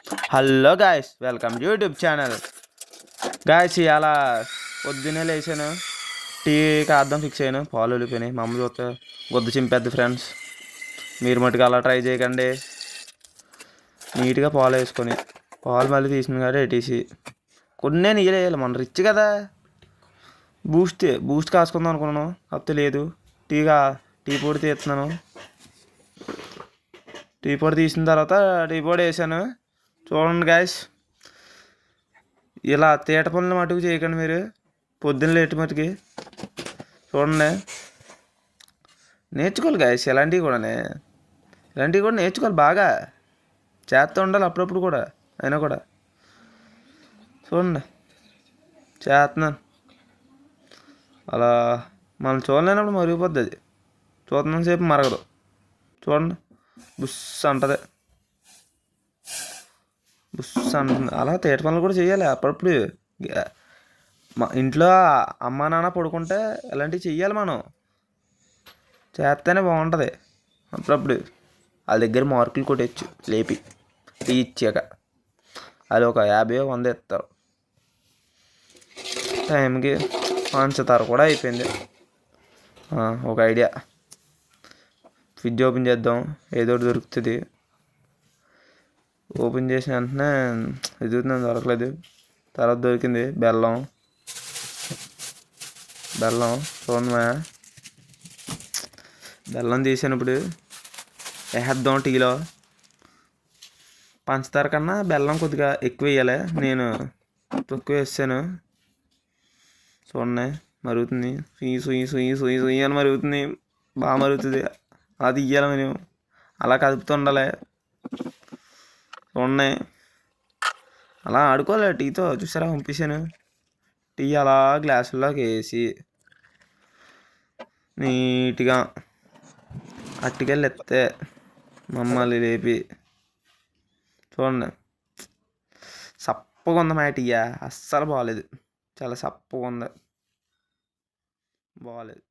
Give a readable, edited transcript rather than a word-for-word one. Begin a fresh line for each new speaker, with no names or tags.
Hello guys, welcome YouTube channel. Guys ఇవాళ పొద్దున్నే లేచాను, టీ కాద్దాం ఫిక్స్ అయ్యాను. పాలు వెళ్ళిపోయినాయి. మా అమ్మ చూస్తే గొద్దు చింపేద్ది. ఫ్రెండ్స్, మీరు మటుకు అలా ట్రై చేయకండి. నీట్గా పాలు వేసుకొని పాలు మళ్ళీ తీసిన కాడ ఎట్టేసి కొన్నే నీళ్ళు వేయాలి. మన రిచ్ కదా. బూస్ట్ కాసుకుందాం అనుకున్నాను, కాకపోతే లేదు. టీ పొడి తీస్తున్నాను. టీ పొడి తీసిన తర్వాత టీ పొడి వేసాను. చూడండి గాయస్, ఇలా తీట పనులు మటుకు చేయకండి మీరు పొద్దున్న లేట్ మటుకి. చూడండి, నేర్చుకోవాలి గాయస్. ఇలాంటివి కూడా నేర్చుకోవాలి. బాగా చేస్తూ ఉండాలి అప్పుడప్పుడు కూడా. అయినా కూడా చూడండి, చేస్తున్నాను. అలా మనం చూడలేనప్పుడు మరిగిపోద్ది. అది చూస్తున్నంత సేపు మరగదు. చూడండి, బుస్ అంటది, బుస్ అంటుంది. అలా తీట పనులు కూడా చేయాలి అప్పుడప్పుడు. మా ఇంట్లో అమ్మా నాన్న పడుకుంటే ఇలాంటివి చెయ్యాలి. మనం చేస్తేనే బాగుంటుంది. అప్పుడప్పుడు వాళ్ళ దగ్గర మార్కులు కొట్టచ్చు లేపి టీ ఇచ్చాక. అది ఒక 50 100 ఇస్తారు. టైంకి పంచదార కూడా అయిపోయింది. ఒక ఐడియా, ఫ్రిడ్జ్ ఓపెన్ చేద్దాం, ఏదో ఒకటి దొరుకుతుంది. ఓపెన్ చేసిన వెంటనే ఎదుగుతున్నాను, దొరకలేదు. తర్వాత దొరికింది బెల్లం. చూడమా, బెల్లం తీసినప్పుడు వేసేద్దాం. టీలో పంచదార కన్నా బెల్లం కొద్దిగా ఎక్కువ వేయాలి. నేను తక్కువ వేసాను. చూడండి, మరుగుతుంది. సుయ్యి అని మరుగుతుంది. బాగా మరుగుతుంది. అది ఇయ్యాలి మేము. అలా కదుపుతూ ఉండాలి. చూడండి, అలా ఆడుకోవాలి టీతో. చూసారా, పంపించాను. టీ అలా గ్లాసుల్లోకి వేసి నీట్గా అట్టుకెళ్ళి ఎత్తే మమ్మల్ని లేపి. చూడండి, సప్పగా ఉంది మా టీయా. అస్సలు బాగాలేదు, చాలా సప్పగా ఉంది, బాగాలేదు.